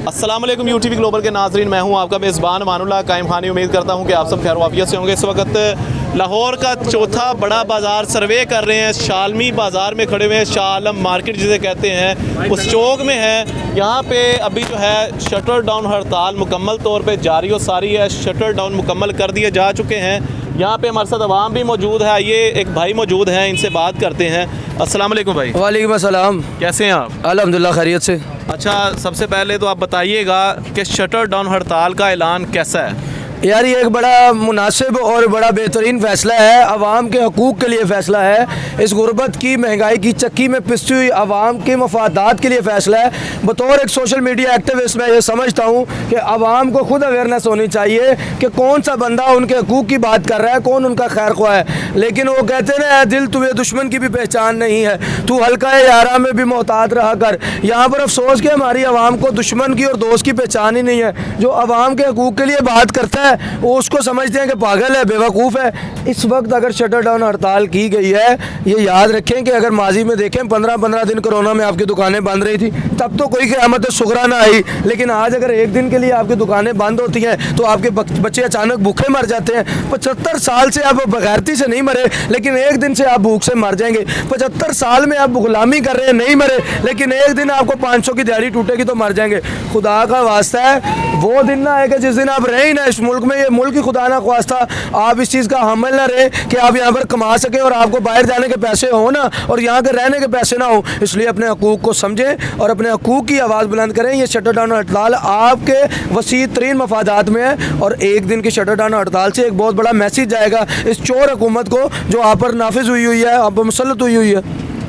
अस्सलाम वालेकुम UTV global के नाज़रीन, मैं हूं आपका मेज़बान मानुल्लाह कायम खानी। उम्मीद करता हूं कि आप सब खैर वाफियत से होंगे। इस वक्त लाहौर का चौथा बड़ा बाज़ार सर्वे कर रहे हैं। शालमी बाज़ार में खड़े हुए हैं, शाह आलम मार्केट जिसे कहते हैं, उस चौक में है। यहाँ पे अभी जो है शटर डाउन हड़ताल मुकम्मल तौर पे जारी और सारी है। शटर डाउन मुकम्मल कर दिए जा चुके हैं। यहाँ पे हमारे साथ अवाम भी मौजूद है। ये एक भाई मौजूद हैं, इनसे बात करते हैं। अस्सलाम वालेकुम भाई। वालेकुम अस्सलाम। कैसे हैं आप? अल्हम्दुलिल्लाह खैरियत से। अच्छा, सबसे पहले तो आप बताइएगा कि शटर डाउन हड़ताल का ऐलान कैसा है? यार ये एक बड़ा मुनासिब और बड़ा बेहतरीन फ़ैसला है। आवाम के हकूक़ के लिए फ़ैसला है। इस गुर्बत की महंगाई की चक्की में पिसती हुई आवाम के मफादात के लिए फ़ैसला है। बतौर एक सोशल मीडिया एक्टिविस्ट मैं ये समझता हूँ कि आवाम को खुद अवेयरनेस होनी चाहिए कि कौन सा बंदा उनके हकूक़ की बात कर रहा है, कौन उनका खैर ख्वाह है। लेकिन वो कहते ना, दिल तुम्हें दुश्मन की भी पहचान नहीं है, तू हल्का यारा में भी मोहतात रहा कर। यहाँ पर अफसोस कि हमारी आवाम को दुश्मन की और दोस्त की पहचान ही नहीं है। जो आवाम के हकूक़ के लिए बात करता है वो उसको समझते हैं कि पागल है, बेवकूफ़ है। इस वक्त अगर शटर डाउन हड़ताल की गई है, ये याद रखें कि अगर माजी में देखें 15-15 दिन कोरोना में आपकी दुकानें बंद रही थी, तब तो कोई क़यामत सुगरा ना आई। लेकिन आज अगर एक दिन के लिए आपकी दुकानें बंद होती हैं तो आपके बच्चे अचानक भूखे मर जाते हैं। 75 साल से आप बगैरती से नहीं मरे, लेकिन एक दिन से आप भूख से मर जाएंगे। 75 साल में आप गुलामी कर रहे हैं, नहीं मरे, लेकिन एक दिन आपको 500 की दिहाड़ी टूटेगी तो मर जाएंगे। खुदा का वास्ता है वो दिन ना आएगा जिस दिन आप रहे ही ना इस मुल्क में। ये मुल्क ही खुदा ना ख्वास्ता आप इस चीज़ का हमल ना रहे कि आप यहाँ पर कमा सकें और आपको बाहर जाने के पैसे हो ना और यहाँ के रहने के पैसे ना हो। इसलिए अपने हकूक़ को समझें और अपने हकूक़ की आवाज़ बुलंद करें। ये शटर डाउन हड़ताल आपके वसी तरीन मफादात में है और एक दिन की शटर डाउन हड़ताल से एक बहुत बड़ा मैसेज जाएगा इस चोर हुकूमत को जो आप पर नाफिज हुई है, आप पर मुसल्लत हुई है।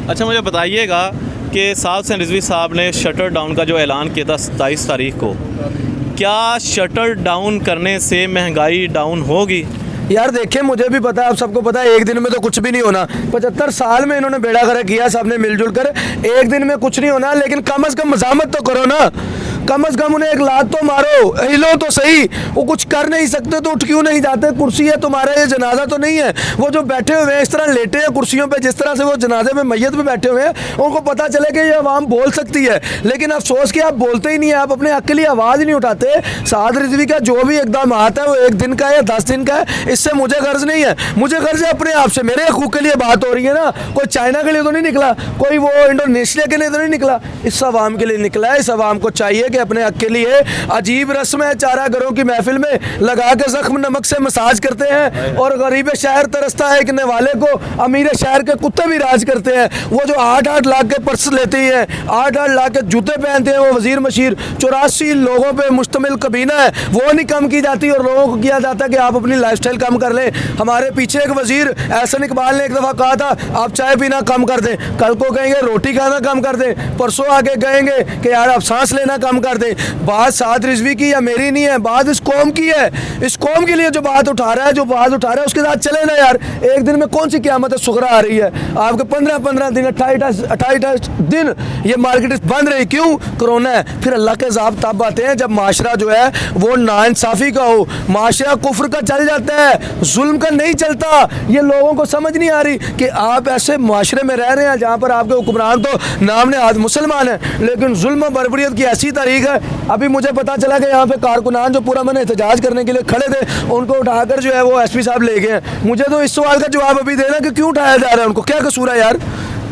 अच्छा, मुझे बताइएगा कि साद हुसैन रिजवी साहब ने शटर डाउन का जो ऐलान किया था 27 तारीख को, क्या शटर डाउन करने से महंगाई डाउन होगी? यार देखिए, मुझे भी पता है, आप सबको पता है, एक दिन में तो कुछ भी नहीं होना। 75 साल में इन्होंने बेड़ा गर्क किया सबने मिलजुल कर। एक दिन में कुछ नहीं होना, लेकिन कम से कम मज़ामत तो करो ना। कम से कम उन्हें एक लात तो मारो, हिलो तो सही। वो कुछ कर नहीं सकते तो उठ क्यों नहीं जाते? कुर्सी है तुम्हारा, ये जनाजा तो नहीं है। वो जो बैठे हुए हैं इस तरह लेटे हैं कुर्सियों पे, जिस तरह से वो जनाजे में मैयत में बैठे हुए हैं, उनको पता चले कि ये अवाम बोल सकती है, लेकिन अफसोस कि आप बोलते ही नहीं है। आप अपने हक के लिए आवाज़ ही नहीं उठाते। साद रिजवी का जो भी इक़दाम आता है वो एक दिन का है या 10 दिन का है, इससे मुझे गर्ज नहीं है। मुझे गर्ज है अपने आप से। मेरे हकूक़ के लिए बात हो रही है ना, कोई चाइना के लिए तो नहीं निकला, कोई वो इंडोनेशिया के लिए तो नहीं निकला, इस अवाम के लिए निकला है। इस अवाम को चाहिए कि अपने हक के लिए अजीब रस्म है, चारा घरों की महफिल में लगा के जख्म नमक से मसाज करते हैं और गरीब शहर तरसता है एक नवाले को, अमीर शहर के कुत्ते भी राज करते हैं। वो जो 8-8 लाख के पर्स लेते हैं, 8-8 लाख के जूते पहनते हैं, वो वजीर मशीर 84 लोगों पे मुश्तमिल कबीना है, वो नहीं कम की जाती और लोगों को किया जाता है कि आप अपनी लाइफस्टाइल कम कर लें। हमारे पीछे एक वजीर एहसन इकबाल ने एक दफ़ा कहा था आप चाय पीना कम कर दें, कल को कहेंगे रोटी खाना कम कर दें, परसों आगे कहेंगे कि यार आप सांस लेना कम कर दें। बात साद रिजवी की या मेरी नहीं है, बात इस कौम की है। इस कौम के लिए जो बात उठा रहा है, जो बात उठा रहा है उसके साथ चले ना यार। एक दिन में कौन सी क़यामत सुगरा आ रही है? आपके 15-15 दिन 28 दिन ये मार्केट बंद रही, क्यों? कोरोना है। फिर अल्लाह के अज़ाब तब आते हैं जब माशरा जो है वो नाइंसाफ़ी का हो, माशरा कुफ्र का चल जाता है, जुल्म का नहीं चलता। ये लोगों को समझ नहीं आ रही कि आप ऐसे माशरे में रह रहे हैं जहाँ पर आपके हुक्मरान तो नाम ने आज मुसलमान है, लेकिन जुल्म बर्बरियत की ऐसी तारीख है। अभी मुझे पता चला कि यहाँ पे कारकुनान जो पूरा मैंने एहतजाज करने के लिए खड़े थे, उनको उठाकर जो है वो एसपी साहब ले गए हैं। मुझे तो इस सवाल का जवाब अभी देना कि क्यों उठाया जा रहा है, उनको क्या कसूर है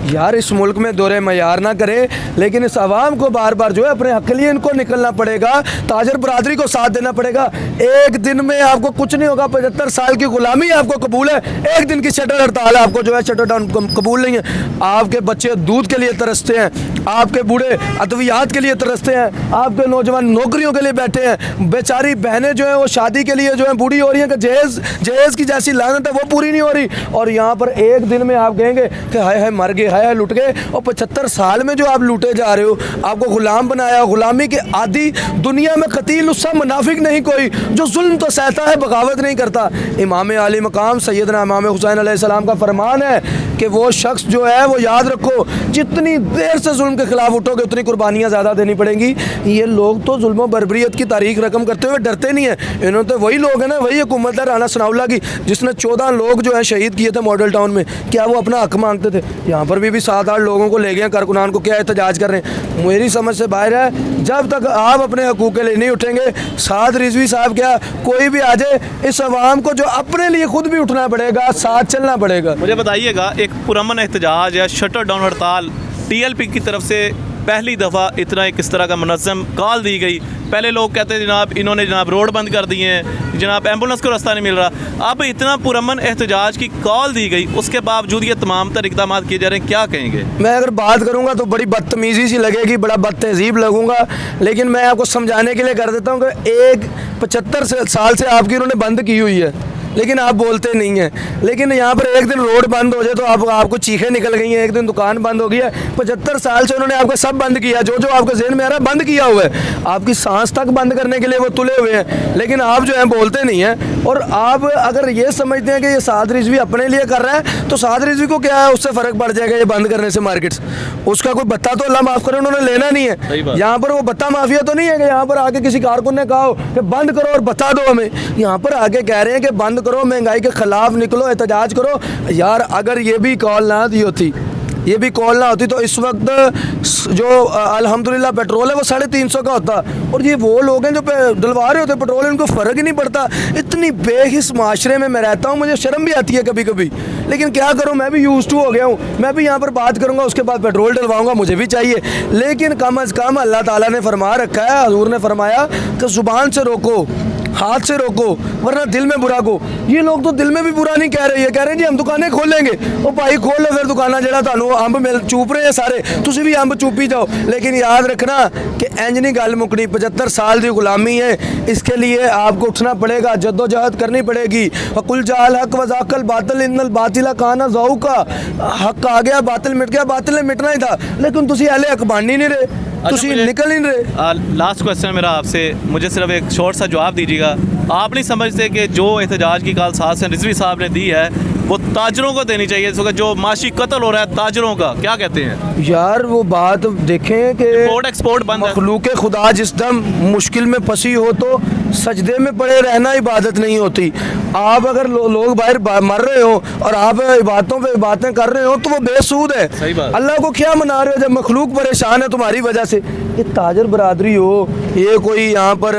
यार इस मुल्क में दौरे मयार ना करें, लेकिन इस आवाम को बार बार जो है अपने हक के लिए इनको निकलना पड़ेगा, ताजर बरादरी को साथ देना पड़ेगा। एक दिन में आपको कुछ नहीं होगा। 75 साल की गुलामी आपको कबूल है, एक दिन की शटर हड़ताल आपको जो है शटर डाउन कबूल नहीं है। आपके बच्चे दूध के लिए तरसते हैं, आपके बूढ़े अद्वियात के लिए तरसते हैं, आपके नौजवान नौकरियों के लिए बैठे हैं, बेचारी बहनें जो हैं वो शादी के लिए जो है बूढ़ी हो रही हैं कि जहेज की जैसी लानत है वो पूरी नहीं हो रही, और यहाँ पर एक दिन में आप कहेंगे कि हाय हाय मर गए, हाय लुट गए। और 75 साल में जो आप लूटे जा रहे हो, आपको गुलाम बनाया, गुलामी के आदि। दुनिया में कतील उससा मुनाफिक नहीं कोई जो जुल्म तो सहता है, बगावत नहीं करता। इमाम आली मकाम सैयदना इमाम हुसैन अलैहिस्सलाम का फरमान है कि वो शख्स जो है वो याद रखो, जितनी देर से जुल्म के खिलाफ उठोगे उतनी कुर्बानियाँ ज़्यादा देनी पड़ेंगी। ये लोग तो जुल्म बर्बरियत की तारीख रकम करते हुए डरते नहीं है। इन्होंने तो वही लोग हैं ना, वही हुकूमत है राना सनाउल्लाह की, जिसने 14 लोग जो है शहीद किए थे मॉडल टाउन में। क्या वो अपना हक मांगते थे? यहाँ पर और भी 7-8 लोगों को ले गए कारकुनान को, क्या एहतजाज कर रहे हैं? मेरी समझ से बाहर है। जब तक आप अपने हकूक़ के लिए नहीं उठेंगे, साथ रिजवी साहब क्या कोई भी आ जाए, इस आवाम को जो अपने लिए खुद भी उठना पड़ेगा, साथ चलना पड़ेगा। मुझे बताइएगा, एक पुरअमन एहतजाज या शटर डाउन हड़ताल TLP की तरफ से पहली दफ़ा इतना एक इस तरह का मुनज़्ज़म कॉल दी गई। पहले लोग कहते हैं जनाब इन्होंने जनाब रोड बंद कर दिए हैं, जनाब एम्बुलेंस को रास्ता नहीं मिल रहा। अब इतना पुरअमन एहतजाज की कॉल दी गई, उसके बावजूद ये तमाम तर इक़दाम किए जा रहे हैं, क्या कहेंगे? मैं अगर बात करूंगा तो बड़ी बदतमीज़ी सी लगेगी, बड़ा बदतहज़ीब लगूंगा, लेकिन मैं आपको समझाने के लिए कर देता हूँ कि 75 साल से आपकी उन्होंने बंद की हुई है, लेकिन आप बोलते नहीं हैं। लेकिन यहाँ पर एक दिन रोड बंद हो जाए तो आपको चीखें निकल गई हैं, एक दिन दुकान बंद हो गई है। 75 साल से उन्होंने आपका सब बंद किया, जो जो आपके ज़हन में आ रहा है बंद किया हुआ है। आपकी सांस तक बंद करने के लिए वो तुले हुए हैं, लेकिन आप जो है बोलते नहीं हैं। और आप अगर ये समझते हैं कि ये साद रिजवी अपने लिए कर रहा है, तो साद रिजवी को क्या है, उससे फ़र्क पड़ जाएगा ये बंद करने से मार्केट्स। उसका कोई बत्ता तो अल्लाह माफ़ करे उन्होंने लेना नहीं है। यहाँ पर वो बत्ता माफिया तो नहीं है कि यहाँ पर आके किसी कारकुन ने कहा हो कि बंद करो और बता दो हमें। यहाँ पर आके कह रहे हैं कि बंद करो, महंगाई के खिलाफ निकलो, एहतजाज करो। यार अगर ये भी कॉल ना दी होती, ये भी कॉल ना होती, तो इस वक्त जो अल्हम्दुलिल्लाह पेट्रोल है वो 350 का होता, और ये वो लोग हैं जो डलवा रहे होते पेट्रोल, इनको फ़र्क ही नहीं पड़ता। इतनी बेहिस माशरे में मैं रहता हूँ, मुझे शर्म भी आती है कभी कभी, लेकिन क्या करूँ, मैं भी यूज़ टू हो गया हूँ। मैं भी यहाँ पर बात करूँगा, उसके बाद पेट्रोल डलवाऊँगा, मुझे भी चाहिए। लेकिन कम अज़ कम अल्लाह ताला ने फरमा रखा है, हुज़ूर ने फरमाया कि ज़ुबान से रोको, हाथ से रोको, वरना दिल में बुरा को। ये लोग तो दिल में भी बुरा नहीं कह रहे हैं, कह रहे हैं जी हम दुकानें खोलेंगे। ओ भाई खोल लो फिर दुकाना, जरा थानू अंब मिल चूप रहे हैं सारे, तुसी भी अंब चूपी जाओ। लेकिन याद रखना कि इंज नहीं गल मुकनी, 75 साल की गुलामी है, इसके लिए आपको उठना पड़ेगा, जद्दोजहद करनी पड़ेगी। वकुल जाल हक वज़ाकल बातिल इन्नल बातिला काना ज़ऊका। हक आ गया, बातिल मिट गया, बातिल ने मिटना ही था, लेकिन तुसी हले हक बन ही नहीं रहे, तुसी निकल ही नहीं रहे। लास्ट क्वेश्चन मेरा आपसे, मुझे सिर्फ एक शॉर्ट सा जवाब दीजिएगा। आप नहीं समझते कि जो एहतजाज की कॉल साथ से रिजवी साहब ने दी है वो ताजरों को देनी चाहिए, इसका जो माशी कत्ल हो रहा है ताजरों का, क्या कहते हैं? यार वो बात देखें कि इंपोर्ट एक्सपोर्ट बंद है। मखलूक खुदा जिस दम मुश्किल में फंसी हो तो सजदे में पड़े रहना इबादत नहीं होती। आप अगर लोग बाहर मर रहे हो और आप इबादतों पे बातें कर रहे हो तो वो बेसूद है। सही बात। अल्लाह को क्या मना रहे हो जब मखलूक परेशान है तुम्हारी वजह से? ये ताजर बरादरी हो, ये कोई यहाँ पर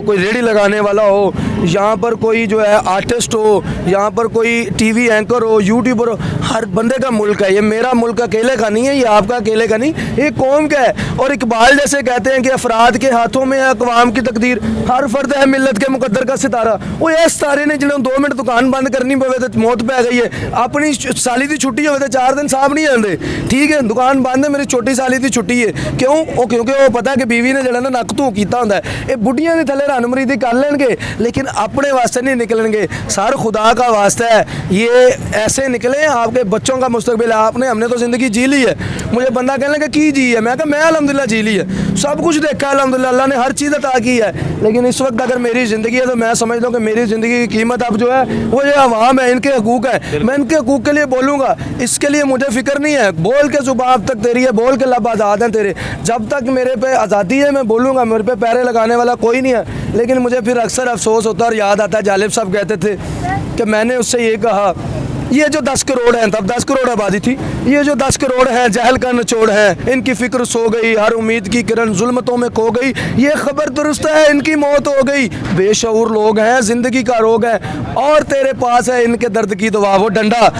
कोई रेडी लगाने वाला हो, यहाँ पर कोई जो है आर्टिस्ट हो, यहाँ पर कोई टीवी एंकर हो, यूट्यूबर हो, हर बंदे का मुल्क है। ये मेरा मुल्क अकेले का नहीं है, ये आपका अकेले का नहीं, ये कौम का है। और इकबाल जैसे कहते हैं कि अफराद के हाथों में है अक़वाम की तकदीर, हर फर्द है मिल्लत के मुकद्दर का सितारा। वो इस सितारे ने जिन्होंने 2 मिनट दुकान बंद करनी पवे तो मौत पै गई है। अपनी साली की छुट्टी हो 4 दिन साहब नहीं आते, ठीक है दुकान बंद है, मेरी छोटी साली की छुट्टी है, क्यों? वो क्योंकि वो पता है कि बीवी ने जड़ा ना नक धू किया होंदा है। ये बुढ़ियां ने थले रनमरीदी कर लेंगे, लेकिन अपने वास्ते नहीं निकलेंगे। सर खुदा का वास्ता है, ये ऐसे निकले, आपके बच्चों का मुस्तकबिल है। आपने हमने तो ज़िंदगी जी ली है। मुझे बंदा कहने लगा की जी है, मैं कहा मैं अल्हम्दुलिल्लाह जी ली है, सब कुछ देखा है अल्हम्दुलिल्लाह, अल्लाह ने हर चीज़ अता की है। लेकिन इस वक्त अगर मेरी ज़िंदगी है तो मैं समझता हूँ कि मेरी ज़िंदगी की कीमत अब जो है वो ये अवाम है, इनके हकूक़ है। मैं इनके हकूक़ के लिए बोलूँगा, इसके लिए मुझे फ़िक्र नहीं है। बोल के ज़ुबान अब तक तेरी है, बोल के लब आज़ाद हैं तेरे। जब तक मेरे पे आज़ादी है मैं बोलूँगा, मेरे पे पैरे लगाने वाला कोई नहीं है। लेकिन मुझे फिर अक्सर अफसोस होता है और याद आता है जालिब साहब कहते थे कि मैंने उससे ये कहा, ये जो 10 करोड़ हैं, तब 10 करोड़ आबादी थी, ये जो 10 करोड़ हैं जहल का निचोड़ है, इनकी फिक्र सो गई, हर उम्मीद की किरण जुल्मतों में खो गई, ये खबर दुरुस्त है इनकी मौत हो गई। बेशऊर लोग हैं, जिंदगी का रोग है, और तेरे पास है इनके दर्द की दवा वो डंडा,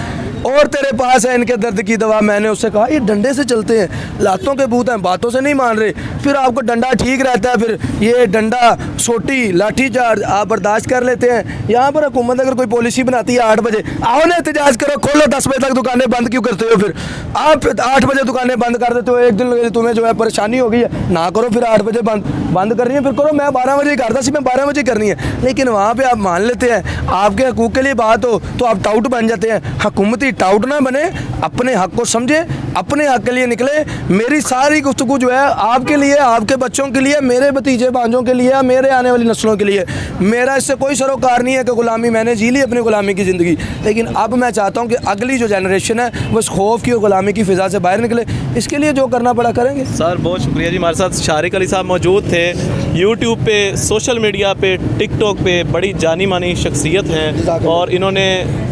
और तेरे पास है इनके दर्द की दवा। मैंने उससे कहा ये डंडे से चलते हैं, लातों के भूत हैं, बातों से नहीं मान रहे। फिर आपको डंडा ठीक रहता है, फिर ये डंडा सोटी लाठी चार्ज आप बर्दाश्त कर लेते हैं। यहाँ पर हुकूमत अगर कोई पॉलिसी बनाती है 8 बजे, आओ ना एहतजाज करो, खोलो, 10 बजे तक दुकानें बंद क्यों करते हो? फिर आप 8 बजे दुकानें बंद कर देते हो, एक दिन तुम्हें जो है परेशानी हो गई है, ना करो, फिर 8 बजे बंद करनी है, फिर करो। मैं 12 बजे करता सी, मैं 12 बजे करनी है, लेकिन वहाँ पर आप मान लेते हैं। आपके हकूक़ के लिए बात हो तो आप टाउट बन जाते हैं। हुकूमती टाउट ना बने, अपने हक को समझे, अपने हक के लिए निकले। मेरी सारी गुफ्तगू जो है आपके लिए, आपके बच्चों के लिए, मेरे भतीजे भांजों के लिए, मेरे आने वाली नस्लों के लिए। मेरा इससे कोई सरोकार नहीं है कि गुलामी मैंने जी ली अपनी गुलामी की ज़िंदगी, लेकिन अब मैं चाहता हूँ कि अगली जो जनरेशन है वो इस खौफ की और गुलामी की फ़िज़ा से बाहर निकले। इसके लिए जो करना पड़ा करेंगे। सर बहुत शुक्रिया जी, हमारे साथ शारिक अली साहब मौजूद थे। यूट्यूब पे, सोशल मीडिया पे, टिकटॉक पे बड़ी जानी मानी शख्सियत हैं और इन्होंने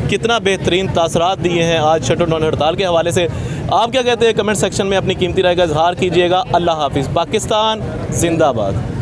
कितना बेहतरीन तासरात दिए हैं आज शटर डाउन हड़ताल के हवाले से। आप क्या कहते हैं कमेंट सेक्शन में अपनी कीमती राय का इजहार कीजिएगा। अल्लाह हाफिज़। पाकिस्तान जिंदाबाद।